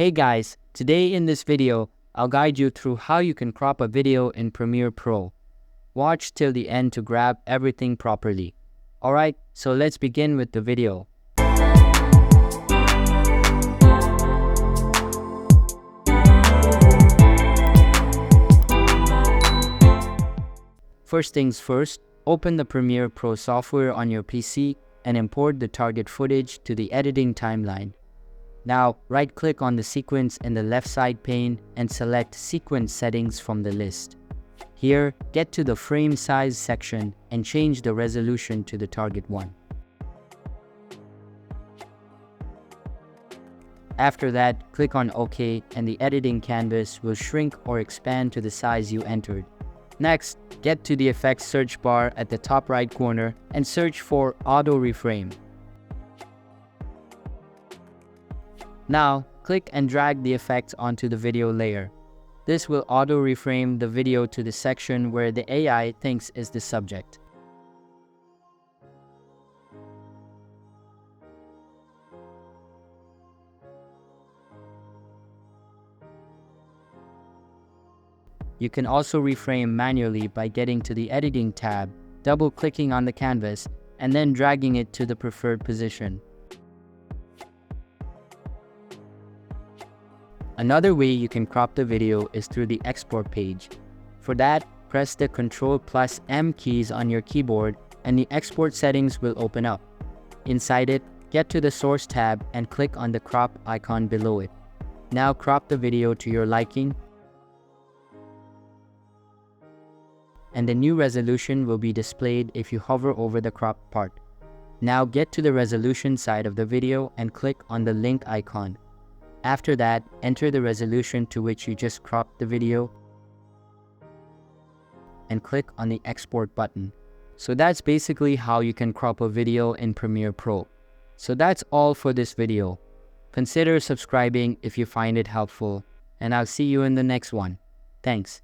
Hey guys, today in this video, I'll guide you through how you can crop a video in Premiere Pro. Watch till the end to grab everything properly. Alright, so let's begin with the video. First things first, open the Premiere Pro software on your PC and import the target footage to the editing timeline. Now, right-click on the sequence in the left side pane and select Sequence Settings from the list. Here, get to the Frame Size section and change the resolution to the target one. After that, click on OK and the editing canvas will shrink or expand to the size you entered. Next, get to the Effects search bar at the top right corner and search for Auto Reframe. Now, click and drag the effect onto the video layer. This will auto-reframe the video to the section where the AI thinks is the subject. You can also reframe manually by getting to the Editing tab, double-clicking on the canvas, and then dragging it to the preferred position. Another way you can crop the video is through the export page. For that, press the Ctrl+M keys on your keyboard and the export settings will open up. Inside it, get to the Source tab and click on the crop icon below it. Now crop the video to your liking, and the new resolution will be displayed if you hover over the crop part. Now get to the resolution side of the video and click on the link icon. After that, enter the resolution to which you just cropped the video and click on the export button. So that's basically how you can crop a video in Premiere Pro. So that's all for this video. Consider subscribing if you find it helpful, and I'll see you in the next one. Thanks.